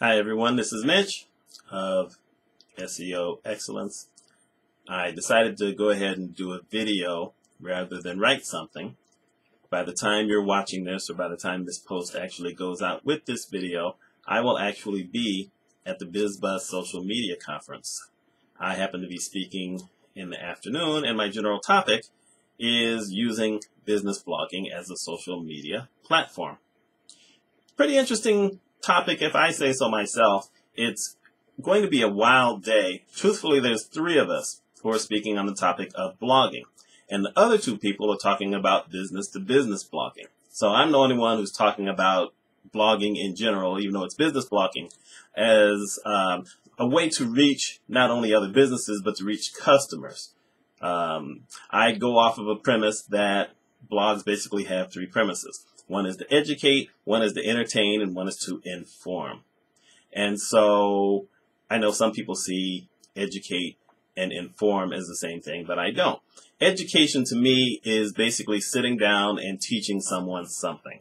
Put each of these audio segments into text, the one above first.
Hi everyone, this is Mitch of SEO Excellence. I decided to go ahead and do a video rather than write something. By the time you're watching this, or by the time this post actually goes out with this video, I will actually be at the BizBuzz social media conference. I happen to be speaking in the afternoon, and my general topic is using business blogging as a social media platform. Pretty interesting topic if I say so myself. It's going to be a wild day. Truthfully, there's 3 of us who are speaking on the topic of blogging, and the other 2 people are talking about business-to-business blogging. So I'm the only one who's talking about blogging in general, even though it's business blogging, as a way to reach not only other businesses, but to reach customers. I go off of a premise that blogs basically have 3 premises. One is to educate, one is to entertain, and one is to inform. And so I know some people see educate and inform as the same thing, but I don't. Education to me is basically sitting down and teaching someone something.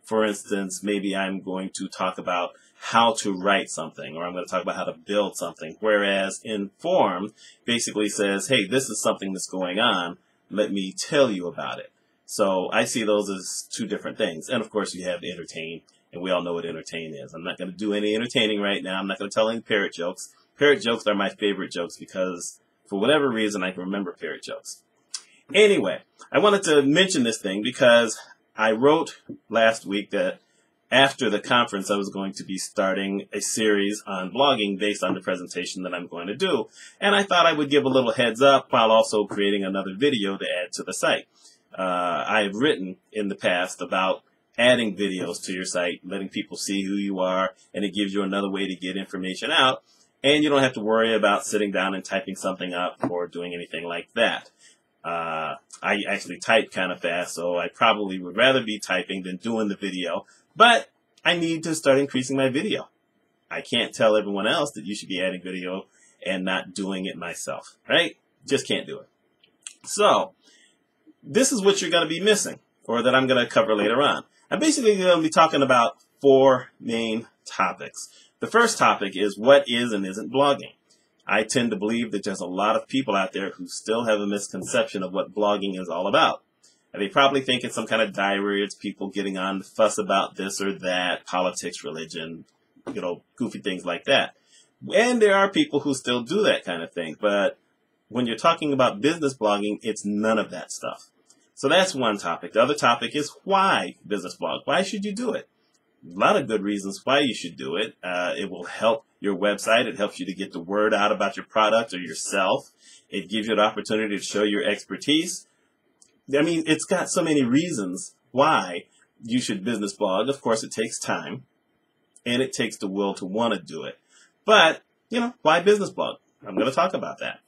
For instance, maybe I'm going to talk about how to write something, or I'm going to talk about how to build something. Whereas inform basically says, hey, this is something that's going on. Let me tell you about it. So I see those as 2 different things. And of course you have entertain, and we all know what entertain is. I'm not going to do any entertaining right now. I'm not going to tell any parrot jokes. Parrot jokes are my favorite jokes because for whatever reason I can remember parrot jokes. Anyway, I wanted to mention this thing because I wrote last week that after the conference I was going to be starting a series on blogging based on the presentation that I'm going to do. And I thought I would give a little heads up while also creating another video to add to the site. I've written in the past about adding videos to your site, letting people see who you are, and it gives you another way to get information out, and you don't have to worry about sitting down and typing something up or doing anything like that. I actually type kind of fast, so I probably would rather be typing than doing the video, but I need to start increasing my video. I can't tell everyone else that you should be adding video and not doing it myself, right? Just can't do it. So this is what you're going to be missing, or that I'm going to cover later on. I'm basically going to be talking about 4 main topics. The first topic is what is and isn't blogging. I tend to believe that there's a lot of people out there who still have a misconception of what blogging is all about. And they probably think it's some kind of diary, it's people getting on to fuss about this or that, politics, religion, goofy things like that. And there are people who still do that kind of thing. But when you're talking about business blogging, it's none of that stuff. So that's one topic. The other topic is why business blog. Why should you do it? A lot of good reasons why you should do it. It will help your website. It helps you to get the word out about your product or yourself. It gives you an opportunity to show your expertise. I mean, it's got so many reasons why you should business blog. Of course, it takes time, and it takes the will to want to do it. But, why business blog? I'm going to talk about that.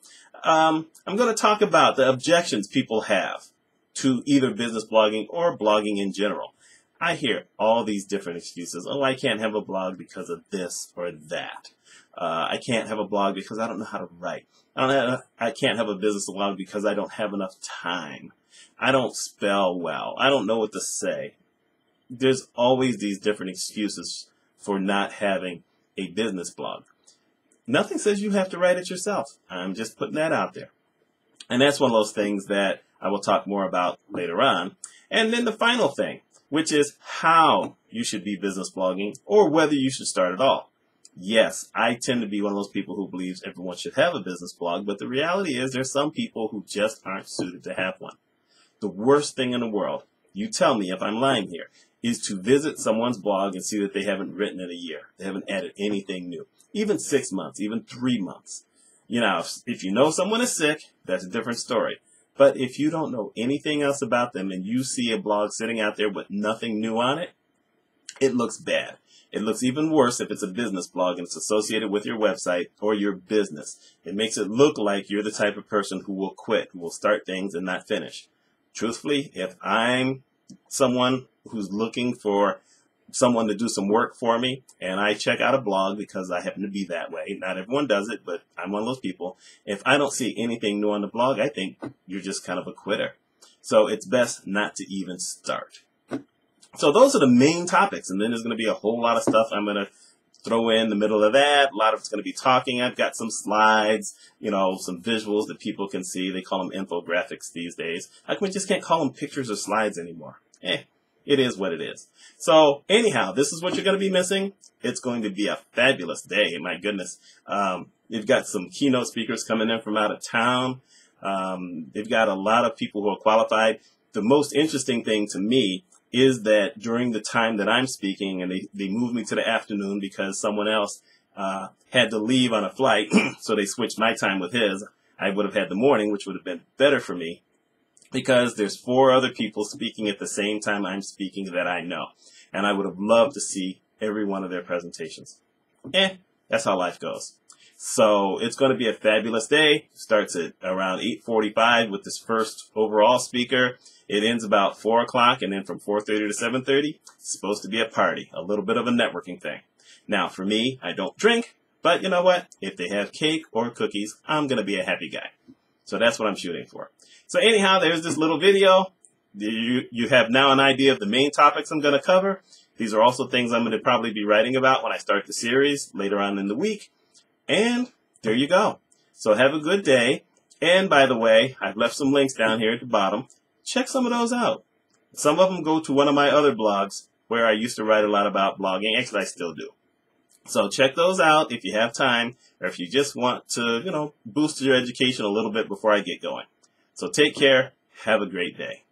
I'm going to talk about the objections people have to either business blogging or blogging in general. I hear all these different excuses. Oh, I can't have a blog because of this or that. I can't have a blog because I don't know how to write. I can't have a business blog because I don't have enough time. I don't spell well. I don't know what to say. There's always these different excuses for not having a business blog. Nothing says you have to write it yourself. I'm just putting that out there. And that's one of those things that I will talk more about later on. And then the final thing, which is how you should be business blogging or whether you should start at all. Yes, I tend to be one of those people who believes everyone should have a business blog, but the reality is there's some people who just aren't suited to have one. The worst thing in the world, you tell me if I'm lying here, is to visit someone's blog and see that they haven't written in a year. They haven't added anything new. Even 6 months, even 3 months. If you know someone is sick, that's a different story. But if you don't know anything else about them and you see a blog sitting out there with nothing new on it, it looks bad. It looks even worse if it's a business blog and it's associated with your website or your business. It makes it look like you're the type of person who will quit, who will start things and not finish. Truthfully, if I'm someone who's looking for someone to do some work for me and I check out a blog because I happen to be that way, not everyone does it, but I'm one of those people. If I don't see anything new on the blog, I think you're just kind of a quitter. So it's best not to even start. So those are the main topics, and then there's going to be a whole lot of stuff I'm going to throw in the middle of that. A lot of it's going to be talking. I've got some slides, some visuals that people can see. They call them infographics these days. We just can't call them pictures or slides anymore. It is what it is. So anyhow, this is what you're going to be missing. It's going to be a fabulous day. My goodness. You've got some keynote speakers coming in from out of town. They've got a lot of people who are qualified. The most interesting thing to me is that during the time that I'm speaking, and they moved me to the afternoon because someone else had to leave on a flight, so they switched my time with his. I would have had the morning, which would have been better for me, because there's 4 other people speaking at the same time I'm speaking that I know. And I would have loved to see every one of their presentations. That's how life goes. So it's going to be a fabulous day. Starts at around 8:45 with this first overall speaker. It ends about 4 o'clock, and then from 4:30 to 7:30, it's supposed to be a party, a little bit of a networking thing. Now, for me, I don't drink, but you know what? If they have cake or cookies, I'm going to be a happy guy. So that's what I'm shooting for. So anyhow, there's this little video. You have now an idea of the main topics I'm going to cover. These are also things I'm going to probably be writing about when I start the series later on in the week. And there you go. So have a good day. And by the way, I've left some links down here at the bottom. Check some of those out. Some of them go to one of my other blogs where I used to write a lot about blogging. Actually, I still do. So check those out if you have time, or if you just want to, boost your education a little bit before I get going. So take care. Have a great day.